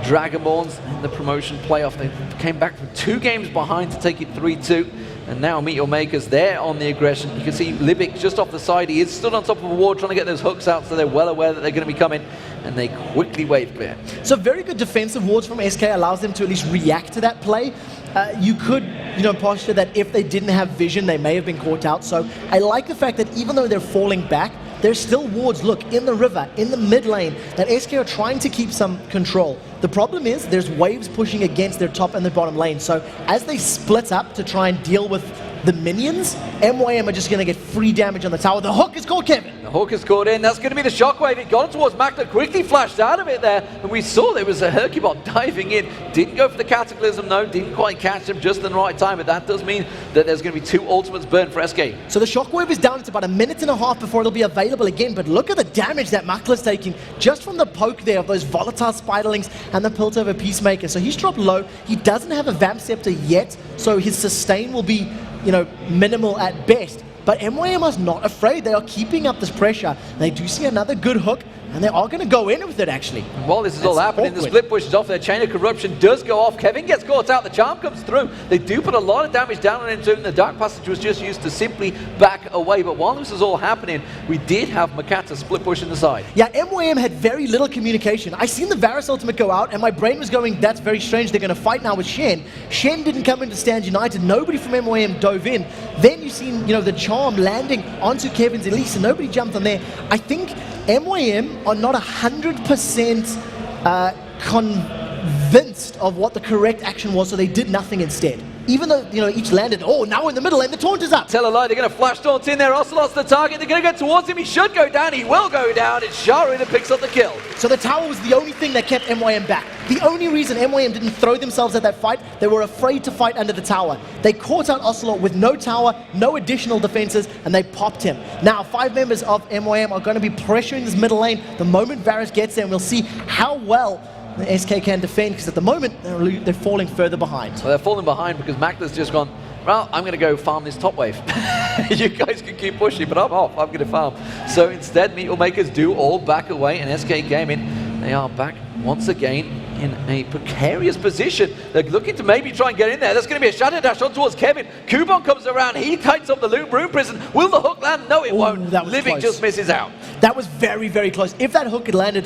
Dragonborns in the promotion playoff. They came back from 2 games behind to take it 3-2, and now MeetYourMakers, they're on the aggression. You can see Libic just off the side. He is stood on top of a wall trying to get those hooks out, so they're well aware that they're going to be coming, and they quickly wave clear. So very good defensive wards from SK allows them to at least react to that play. You could, you know, posture that if they didn't have vision, they may have been caught out. So I like the fact that even though they're falling back, there's still wards, look, in the river, in the mid lane, that SK are trying to keep some control. The problem is there's waves pushing against their top and their bottom lane. So as they split up to try and deal with the minions, MYM are just going to get free damage on the tower. The hook is caught, Kevin. The hook is caught in. That's going to be the shockwave. It got towards Makata, quickly flashed out of it there. And we saw there was a Hercubot diving in. Didn't go for the Cataclysm, no. Didn't quite catch him just in the right time. But that does mean that there's going to be 2 ultimates burned for SK. So the shockwave is down. It's about 1.5 minutes before it'll be available again. But look at the damage that Makata's taking just from the poke there of those volatile spiderlings and the Piltover Peacemaker. So he's dropped low. He doesn't have a Vamp Scepter yet. So his sustain will be, you know, minimal at best. But MYM are not afraid. They are keeping up this pressure. They do see another good hook, and they are going to go in with it, actually. While this is all happening, the split push is off. Their Chain of Corruption does go off. Kevin gets caught out. The charm comes through. They do put a lot of damage down on him too, and the Dark Passage was just used to simply back away. But while this is all happening, we did have Makata split push in the side. Yeah, MYM had very little communication. I seen the Varus ultimate go out, and my brain was going, that's very strange. They're going to fight now with Shen. Shen didn't come in to Stand United. Nobody from MYM dove in. Then you seen, you know, the charm landing onto Kevin's Elise, and nobody jumped on there. I think MYM are not 100% convinced of what the correct action was, so they did nothing instead. Even though, each landed, now in the middle lane, the taunt is up. Tell a lie, they're going to flash taunt in there. Ocelot's the target. They're going to go towards him. He should go down. He will go down. It's Sharu that picks up the kill. So the tower was the only thing that kept MYM back. The only reason MYM didn't throw themselves at that fight, they were afraid to fight under the tower. They caught out Ocelot with no tower, no additional defenses, and they popped him. Now, 5 members of MYM are going to be pressuring this middle lane the moment Varus gets there, and we'll see how well the SK can defend, because at the moment, they're falling further behind. Well, they're falling behind because Makla's just gone, well, I'm going to go farm this top wave. You guys can keep pushing, but I'm off. I'm going to farm. So instead, MeetYourMakers do all back away, and SK Gaming, they are back once again in a precarious position. They're looking to maybe try and get in there. There's going to be a shadow dash on towards Kevin. Kubon comes around. He tights up the room prison. Will the hook land? No, it won't. Livic just misses out. That was very, very close. If that hook had landed,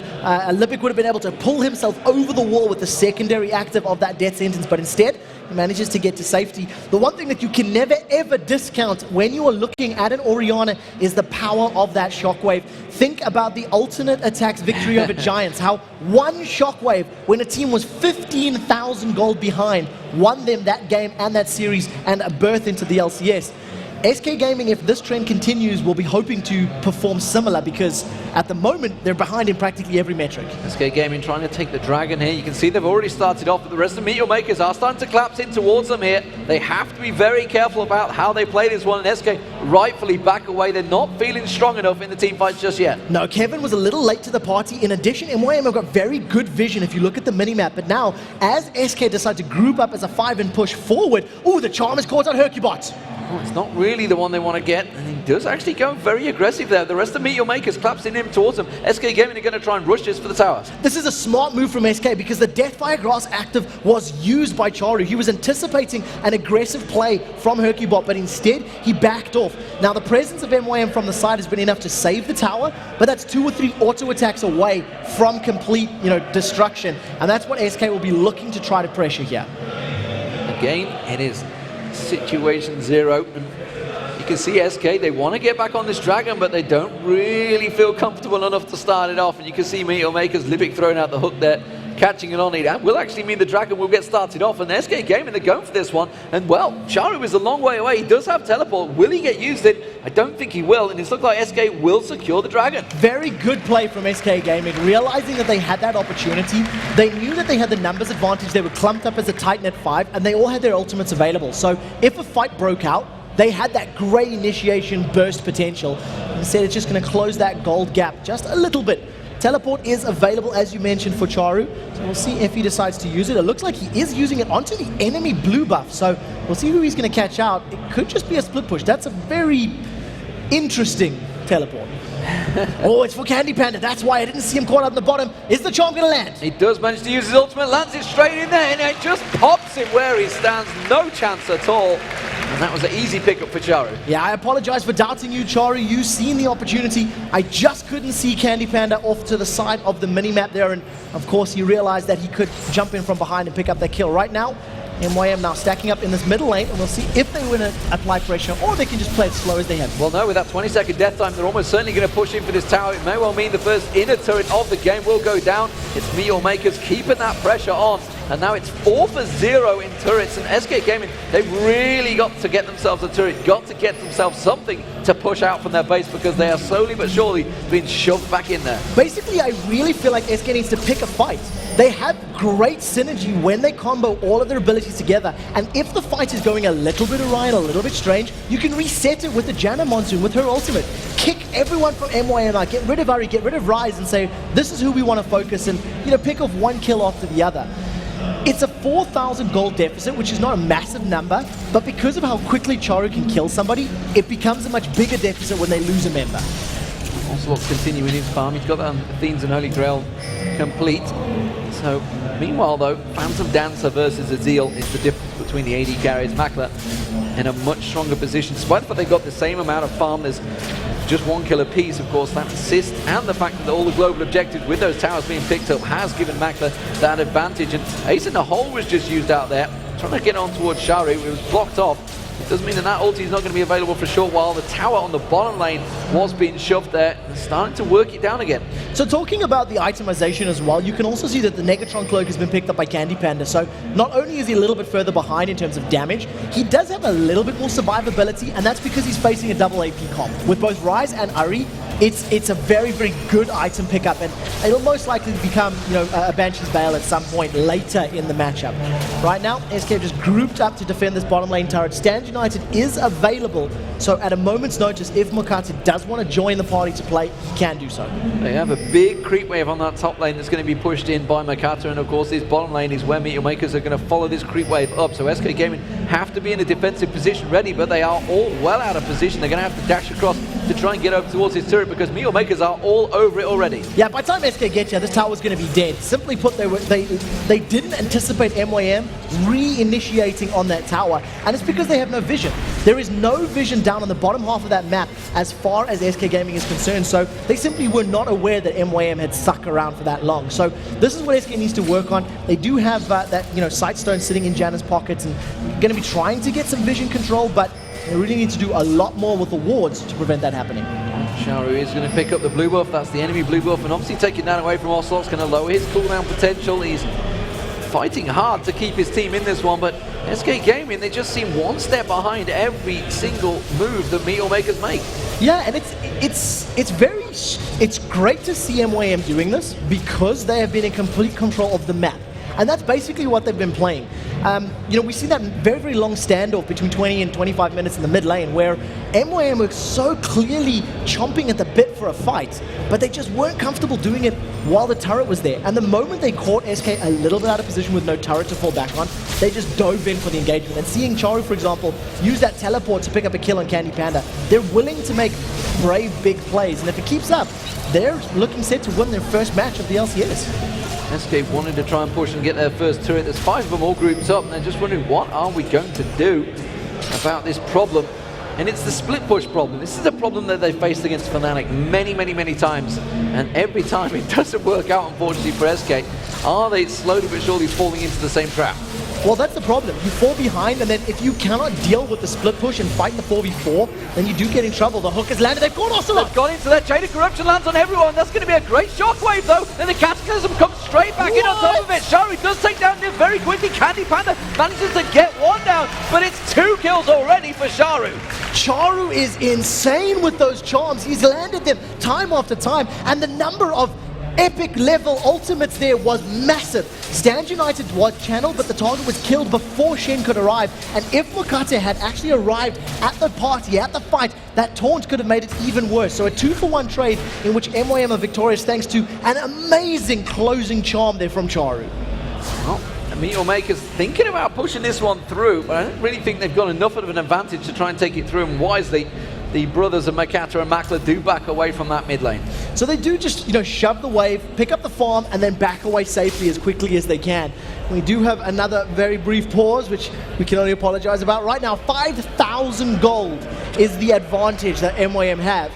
Livic would have been able to pull himself over the wall with the secondary active of that death sentence, but instead, he manages to get to safety. The one thing that you can never, ever discount when you are looking at an Orianna is the power of that shockwave. Think about the alternate attacks victory over Giants, how one shockwave, when a team was 15,000 gold behind, won them that game and that series and a berth into the LCS. SK Gaming, if this trend continues, will be hoping to perform similar, because at the moment, they're behind in practically every metric. SK Gaming trying to take the dragon here. You can see they've already started off, but the rest of MeetYourMakers are starting to collapse in towards them here. They have to be very careful about how they play this one, and SK rightfully back away. They're not feeling strong enough in the team fights just yet. No, Kevin was a little late to the party. In addition, MYM have got very good vision if you look at the minimap, but now, as SK decide to group up as a 5 and push forward, the charm is caught on Hercubot. Oh, it's not really the one they want to get, and he does actually go very aggressive there. The rest of MeetYourMakers collapsing in towards him. SK Gaming are going to try and rush this for the tower. This is a smart move from SK, because the Deathfire Grass active was used by Charu. He was anticipating an aggressive play from Hercubot, but instead he backed off. Now, the presence of MYM from the side has been enough to save the tower, but that's 2 or 3 auto attacks away from complete, destruction, and that's what SK will be looking to try to pressure here. Again, it is situation 0, and you can see SK, they want to get back on this dragon, but they don't really feel comfortable enough to start it off. And you can see MeetYourMakers, Livic throwing out the hook there, catching it on it. That will actually mean the dragon will get started off, and SK Gaming, they're going for this one. And well, Charu is a long way away. He does have teleport. Will he get used it? I don't think he will, and it looks like SK will secure the dragon. Very good play from SK Gaming, realizing that they had that opportunity. They knew that they had the numbers advantage. They were clumped up as a tight net 5, and they all had their ultimates available. So if a fight broke out, they had that great initiation burst potential. Instead, it's just going to close that gold gap just a little bit. Teleport is available, as you mentioned, for Charu, so we'll see if he decides to use it. It looks like he is using it onto the enemy blue buff, so we'll see who he's going to catch out. It could just be a split push. That's a very interesting teleport. It's for Candy Panda. That's why I didn't see him caught up in the bottom. Is the charm going to land? He does manage to use his ultimate, lands it straight in there, and it just pops him where he stands. No chance at all. And that was an easy pickup for Charu. Yeah, I apologize for doubting you, Charu. You seen the opportunity. I just couldn't see Candy Panda off to the side of the minimap there, and of course he realized that he could jump in from behind and pick up that kill. Right now, MYM now stacking up in this middle lane, and we'll see if they want to apply pressure or they can just play it slow as they have. Well, no, with that 20-second death time, they're almost certainly going to push in for this tower. It may well mean the first inner turret of the game will go down. It's MeetYourMakers keeping that pressure on, and now it's 4 for 0 in turrets, and SK Gaming, they've really got to get themselves a turret, got to get themselves something to push out from their base, because they are slowly but surely being shoved back in there. Basically, I really feel like SK needs to pick a fight. They have great synergy when they combo all of their abilities together, and if the fight is going a little bit awry and a little bit strange, you can reset it with the Janna Monsoon, with her ultimate. Kick everyone from MYM out, get rid of Ari, get rid of Rise, and say, this is who we want to focus, and pick off one kill after the other. It's a 4,000 gold deficit, which is not a massive number, but because of how quickly Charu can kill somebody, it becomes a much bigger deficit when they lose a member. Ocelot's continuing his farm. He's got that Athenes and Holy Grail complete. So, meanwhile though, Phantom Dancer versus Azil is the difference between the AD carries. Makla in a much stronger position, despite the fact they've got the same amount of farm. There's just 1 kill apiece. Of course, that assist and the fact that all the global objectives with those towers being picked up has given Makla that advantage. And Ace in the Hole was just used out there, trying to get on towards Charu. It was blocked off. Doesn't mean that ulti is not going to be available for a short while. The tower on the bottom lane was being shoved there. They're starting to work it down again. So talking about the itemization as well, you can also see that the Negatron Cloak has been picked up by Candy Panda. So not only is he a little bit further behind in terms of damage, he does have a little bit more survivability, and that's because he's facing a double AP comp. With both Ryze and Ari, it's a very, very good item pickup, and it'll most likely become, you know, a Banshee's Veil at some point later in the matchup. Right now, SK just grouped up to defend this bottom lane turret. Stand United is available, so at a moment's notice, if Mokata does want to join the party to play, he can do so. They have a big creep wave on that top lane that's going to be pushed in by Mokata, and of course this bottom lane is where MeetYourMakers are going to follow this creep wave up. So SK Gaming have to be in a defensive position ready, but they are all well out of position. They're going to have to dash across to try and get over towards his turret because MeetYourMakers are all over it already. Yeah, by the time SK gets here, this tower's going to be dead. Simply put, they didn't anticipate MYM re-initiating on that tower, and it's because they have no vision. There is no vision down on the bottom half of that map as far as SK Gaming is concerned, so they simply were not aware that MYM had stuck around for that long. So this is what SK needs to work on. They do have that, you know, Sightstone sitting in Janna's pockets and going to be trying to get some vision control, but they really need to do a lot more with the wards to prevent that happening. Sharu is going to pick up the blue buff. That's the enemy blue buff, and obviously taking that away from Ocelot's going to lower his cooldown potential. He's fighting hard to keep his team in this one, but SK Gaming, they just seem one step behind every single move that MeetYourMakers make. Yeah, and it's great to see MYM doing this because they have been in complete control of the map. And that's basically what they've been playing. You know, we see that very, very long standoff between 20 and 25 minutes in the mid lane where MYM were so clearly chomping at the bit for a fight, but they just weren't comfortable doing it while the turret was there. And the moment they caught SK a little bit out of position with no turret to fall back on, they just dove in for the engagement. And seeing Charu, for example, use that teleport to pick up a kill on Candy Panda, they're willing to make brave, big plays. And if it keeps up, they're looking set to win their first match of the LCS. SK wanted to try and push and get their first turret. There's 5 of them all grouped up, and they're just wondering, what are we going to do about this problem? And it's the split push problem. This is a problem that they faced against Fnatic many, many, many times, and every time it doesn't work out, unfortunately, for SK. Are they slowly but surely falling into the same trap? Well, that's the problem. You fall behind, and then if you cannot deal with the split push and fight the 4v4, then you do get in trouble. The hook is landed. They've gone Ocelot. They've gone into that chain of corruption, lands on everyone. That's going to be a great shockwave, though. And the Cataclysm comes straight back in on top of it. Sharu does take down Niv very quickly. Candy Panda manages to get one down, but it's 2 kills already for Sharu. Charu is insane with those charms. He's landed them time after time, and the number of epic level ultimates there was massive. Stand United was channeled, but the target was killed before Shen could arrive. And if Mokata had actually arrived at the party, at the fight, that taunt could have made it even worse. So a 2-for-1 trade in which MYM are victorious thanks to an amazing closing charm there from Charu. Well, MeetYourMakers thinking about pushing this one through, but I don't really think they've got enough of an advantage to try and take it through, and wisely, the brothers of Mokata and Makler do back away from that mid lane. So they do just, you know, shove the wave, pick up the farm, and then back away safely as quickly as they can. We do have another very brief pause, which we can only apologize about. Right now, 5,000 gold is the advantage that MYM have.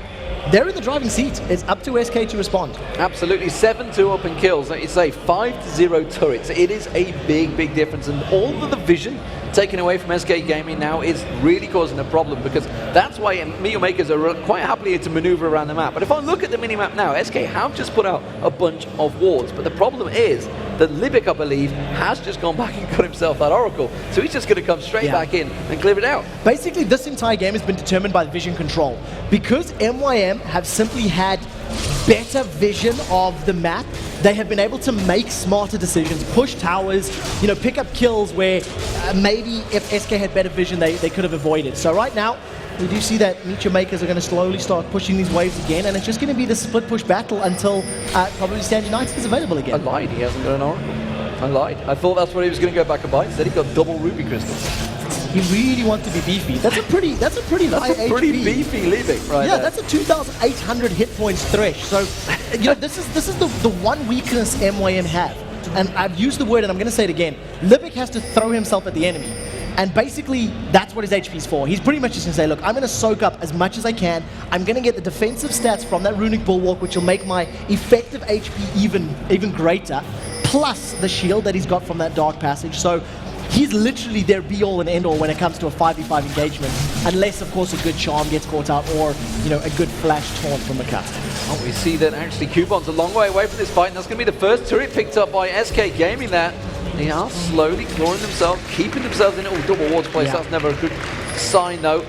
They're in the driving seat. It's up to SK to respond. Absolutely. 7-2 up in kills. It's a 5-0 turrets. It is a big, big difference. And all of the vision taken away from SK Gaming now is really causing a problem, because that's why MeetYourMakers are quite happily to maneuver around the map. But if I look at the minimap now, SK have just put out a bunch of wards. But the problem is that Libic, I believe, has just gone back and got himself that Oracle. So he's just going to come straight back in and clear it out. Basically, this entire game has been determined by vision control. Because MYM have simply had better vision of the map, they have been able to make smarter decisions, push towers, you know, pick up kills where maybe if SK had better vision, they could have avoided. So right now, we do see that MeetYourMakers are going to slowly start pushing these waves again, and it's just going to be the split push battle until probably Stand United is available again. I lied, he hasn't got an Oracle. I lied. I thought that's what he was going to go back and buy. Instead, he got double Ruby Crystals. He really wants to be beefy. That's a pretty high HP. Beefy Libic, right? Yeah, that's a 2,800 hit points thresh. So, you know, this is the one weakness MYM have. And I've used the word, and I'm going to say it again. Libic has to throw himself at the enemy. And basically, that's what his HP is for. He's pretty much just going to say, look, I'm going to soak up as much as I can. I'm going to get the defensive stats from that Runic Bulwark, which will make my effective HP even greater, plus the shield that he's got from that Dark Passage. So he's literally their be-all and end-all when it comes to a 5v5 engagement, unless, of course, a good charm gets caught out or, you know, a good flash taunt from Makata. Oh, we see that actually Cubon's a long way away from this fight, and that's going to be the first turret picked up by SK Gaming there. They are slowly clawing themselves, keeping themselves in it. Oh, double wards place, that's never a good sign though.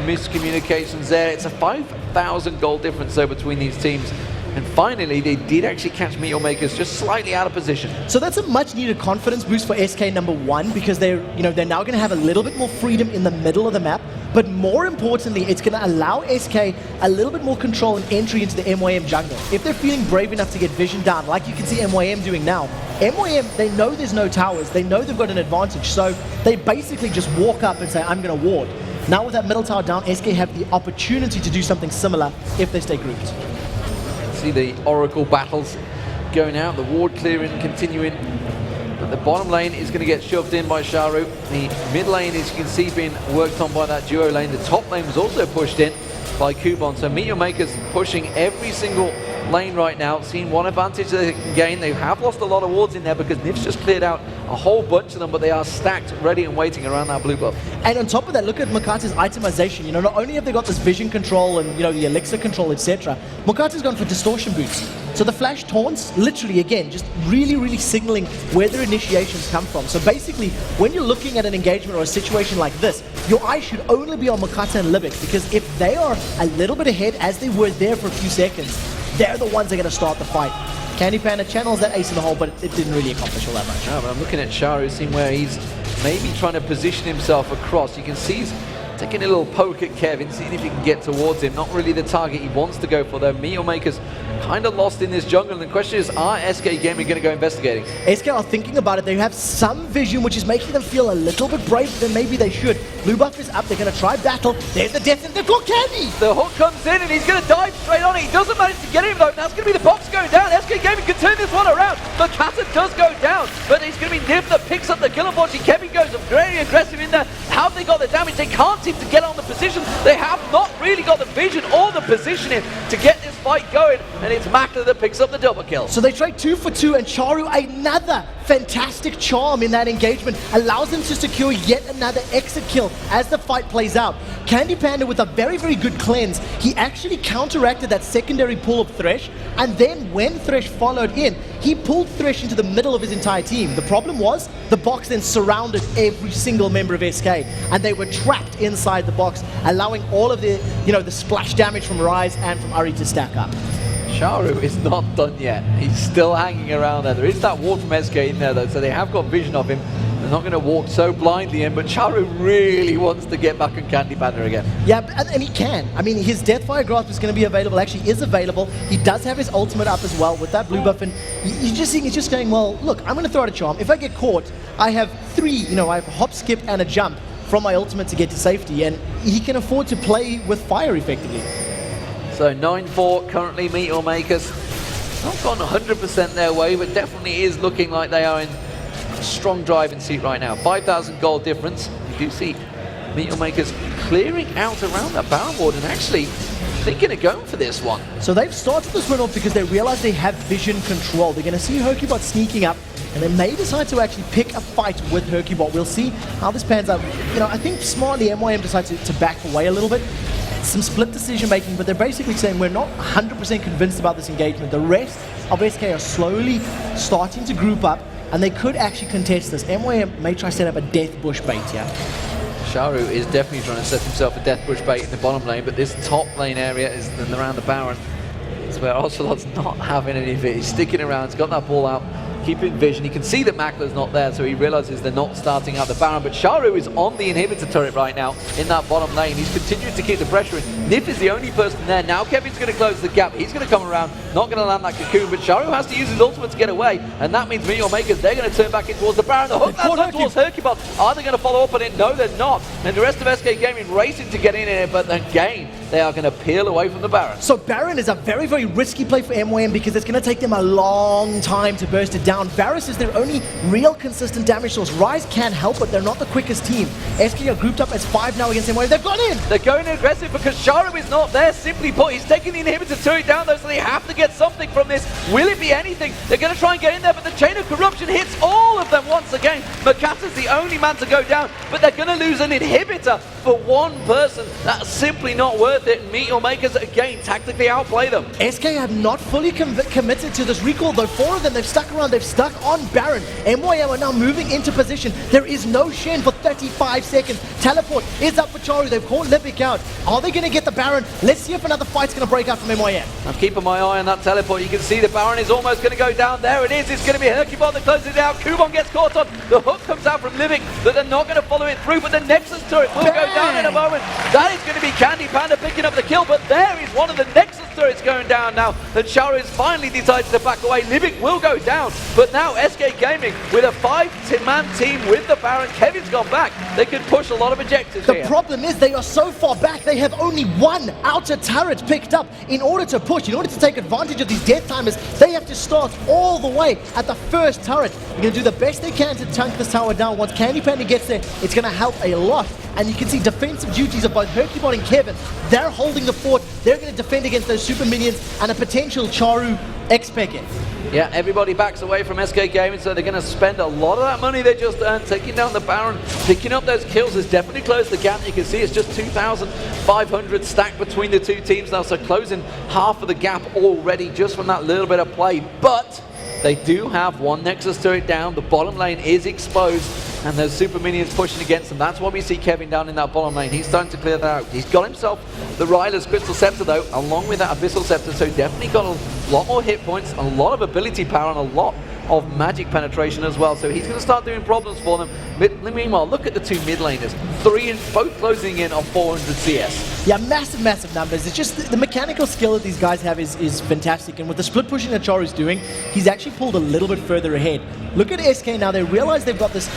Miscommunications there. It's a 5,000 gold difference though between these teams. And finally, they did actually catch MeetYourMakers just slightly out of position. So that's a much-needed confidence boost for SK number 1, because they're now going to have a little bit more freedom in the middle of the map. But more importantly, it's going to allow SK a little bit more control and entry into the MYM jungle. If they're feeling brave enough to get vision down, like you can see MYM doing now, MYM, they know there's no towers. They know they've got an advantage. So they basically just walk up and say, I'm going to ward. Now with that middle tower down, SK have the opportunity to do something similar if they stay grouped. See the Oracle battles going out, the ward clearing continuing, but the bottom lane is going to get shoved in by Sharu. The mid lane, as you can see, being worked on by that duo lane. The top lane was also pushed in by Kubon. So MeetYourMakers pushing every single lane right now, seeing one advantage that they can gain. They have lost a lot of wards in there because Nif's just cleared out a whole bunch of them, but they are stacked, ready and waiting around that blue buff. And on top of that, look at Makata's itemization. You know, not only have they got this vision control and, you know, the elixir control, etc., Makata's gone for distortion boots. So the flash taunts, literally, again, just really, really signaling where their initiations come from. So basically, when you're looking at an engagement or a situation like this, your eye should only be on Makata and Libic, because if they are a little bit ahead, as they were there for a few seconds, they're the ones that are going to start the fight. Candy Panda channels that ace in the hole, but it didn't really accomplish all that much. No, but I'm looking at Sharu, seeing where he's maybe trying to position himself across. You can see he's taking a little poke at Kevin, seeing if he can get towards him. Not really the target he wants to go for, though. MeetYourMakers kind of lost in this jungle, and the question is, are SK Gaming going to go investigating? SK are thinking about it. They have some vision, which is making them feel a little bit braver than maybe they should. Blue buff is up. They're going to try battle. There's the death, and they've got Candy. The hook comes in, and he's going to dive straight on it. He doesn't manage to get him, though. Now it's going to be the box going down. SK Gaming can turn this one around. The Makata does go down, but it's going to be Nif that picks up the kill. Unfortunately, Kevin goes very aggressive in there. How have they got the damage? They can't seem to get on the position. They have not really got the vision or the positioning to get this fight going, and it's Makta that picks up the double kill. So they trade 2 for 2, and Charu, another fantastic charm in that engagement, allows them to secure yet another exit kill as the fight plays out. Candy Panda with a very, very good cleanse. He actually counteracted that secondary pull of Thresh, and then when Thresh followed in, he pulled Thresh into the middle of his entire team. The problem was, the box then surrounded every single member of SK, and they were trapped inside the box, allowing all of the, the splash damage from Ryze and from Ari to stack up. Sharu is not done yet. He's still hanging around there. There is that ward from SK in there, though, so they have got vision of him. They're not going to walk so blindly in, but Sharu really wants to get back on Candy Panda again. Yeah, and he can. I mean, his Deathfire Grasp is going to be available, actually is available. He does have his ultimate up as well with that blue buff, and you're just seeing, he's just going, well, look, I'm going to throw out a charm. If I get caught, I have 3, I have hop, skip, and a jump from my ultimate to get to safety, and he can afford to play with fire effectively. So 9-4 currently, MeetYourMakers. Not gone 100% their way, but definitely is looking like they are in a strong driving seat right now. 5,000 gold difference. You do see MeetYourMakers clearing out around that Baron ward and actually thinking of going for this one. So they've started this run off because they realize they have vision control. They're going to see Hercubot sneaking up, and they may decide to actually pick a fight with Hercubot. We'll see how this pans out. I think smartly MYM decides to back away a little bit. Some split decision making, but they're basically saying we're not 100% convinced about this engagement. The rest of SK are slowly starting to group up, and they could actually contest this. MYM may try to set up a death bush bait here. Sharu is definitely trying to set himself a death bush bait in the bottom lane, but this top lane area is around the Baron. It's where Ocelot's not having any of it. He's sticking around, he's got that ball out, keeping vision. He can see that Makla's not there, so he realizes they're not starting out the Baron, but Sharu is on the inhibitor turret right now in that bottom lane. He's continuing to keep the pressure in. Nif is the only person there. Now Kevin's going to close the gap. He's going to come around, not going to land that cocoon, but Sharu has to use his ultimate to get away, and that means MeetYourMakers, they're going to turn back in towards the Baron. The hook lands up towards Hercubot. Are they going to follow up on it? No, they're not. And the rest of SK Gaming racing to get in it, but again, they are going to peel away from the Baron. So Baron is a very, very risky play for MYM because it's going to take them a long time to burst it down. Varus is their only real consistent damage source. Rise can help, but they're not the quickest team. SK are grouped up as 5 now against MYM. They've gone in! They're going aggressive because Sharu is not there, simply put. He's taking the inhibitor turret down though, so they have to get something from this. Will it be anything? They're going to try and get in there, but the Chain of Corruption hits all of them once again. Makata's the only man to go down, but they're going to lose an inhibitor for one person. That's simply not worth it. MeetYourMakers again tactically outplay them. SK have not fully committed to this recall, though 4 of them, they've stuck around, they've stuck on Baron. MYM are now moving into position. There is no Shen for 35 seconds. Teleport is up for Charu. They've called Lipic out. Are they going to get the Baron? Let's see if another fight's going to break out from MYM. I'm keeping my eye on that teleport. You can see the Baron is almost going to go down. There it is. It's going to be Hercubot that closes it out. Kubon gets caught on. The hook comes out from Lipic, but they're not going to follow it through. But the Nexus turret will go down in a moment. That is going to be Candy Panda picking up the kill, but there is one of the Nexus turrets going down now. And Sharu has finally decided to back away. Lipic will go down, but now SK Gaming with a 5-man team with the Baron. Kevin's gone back. They could push a lot of objectives here. The problem is they are so far back, they have only one outer turret picked up. In order to push, in order to take advantage of these death timers, they have to start all the way at the first turret. They're going to do the best they can to tank this tower down. Once Candy Panda gets there, it's going to help a lot. And you can see defensive duties of both Hercubot and Kevin. They're holding the fort. They're going to defend against those super minions and a potential Charu X-Pecker. Yeah, everybody backs away from SK Gaming, so they're going to spend a lot of that money they just earned, taking down the Baron, picking up those kills. Has definitely closed the gap. You can see it's just 2,500 stacked between the two teams now, so closing half of the gap already just from that little bit of play. But they do have one Nexus turret down. The bottom lane is exposed, and there's super minions pushing against them. That's why we see Kevin down in that bottom lane. He's starting to clear that out. He's got himself the Ryla's Crystal Scepter though, along with that Abyssal Scepter, so definitely got a lot more hit points, a lot of ability power, and a lot of magic penetration as well. So he's going to start doing problems for them. Meanwhile, look at the two mid laners. Both closing in on 400 CS. Yeah, massive, massive numbers. It's just the mechanical skill that these guys have is fantastic. And with the split pushing that Charu's doing, he's actually pulled a little bit further ahead. Look at SK now. They realize they've got this,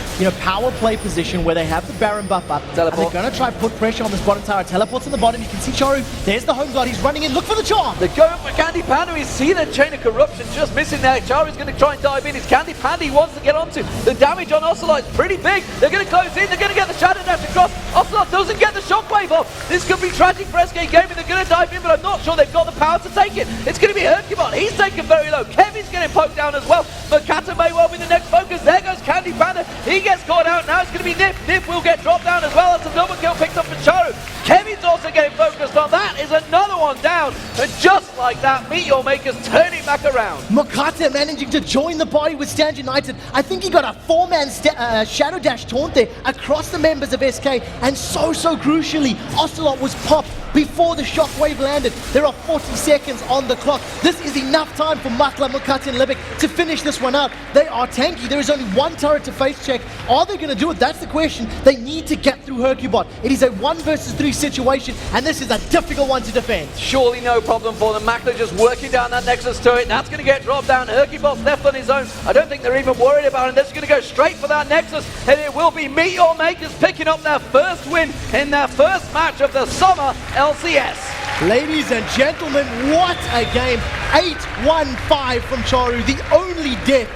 power play position where they have the Baron buff up. Teleport. And they're going to try put pressure on this bottom tower. Teleports on the bottom. You can see Charu. There's the home guard. He's running in. Look for the charm. They're going for Candy Panda. We see the Chain of Corruption just missing there. Charu's going to try and dive in. It's Candy Panda he wants to get onto. The damage on Ocelot is pretty big. They're going to close in. They're going to get the Shadow Dash across. Ocelot doesn't get the shockwave off. This could be tragic for SK Gaming. They're going to dive in, but I'm not sure they've got the power to take it. It's going to be Hercubot. He's taken very low. Kevin's getting poked down as well. Makata may well be the next focus. There goes Candy Panda. He gets caught out. Now it's going to be Nip. Nip will get dropped down as well. That's a double kill picked up for Charu. Kevin's also getting focused on. That is another one down. And just like that, MeetYourMakers turn it back around. Makata managing to join the party with Stand United. I think he got a 4-man Shadow Dash taunt there across the members of SK. And so crucially, Ocelot was popped before the shockwave landed. There are 40 seconds on the clock. This is enough time for Matla, Makata, and Lipic to finish this one out. They are tanky. There is only one turret to face check. Are they going to do it? That's the question. They need to get through Hercubot. It is a 1 versus 3 situation, and this is a difficult one to defend. Surely no problem for them. Makla just working down that Nexus turret. That's going to get dropped down. Hercubot's left on his own. I don't think they're even worried about it. They're just going to go straight for that Nexus, and it will be MeetYourMakers picking up their first win in their first match of the summer LCS. Ladies and gentlemen, what a game. 8-1-5 from Charu, the only death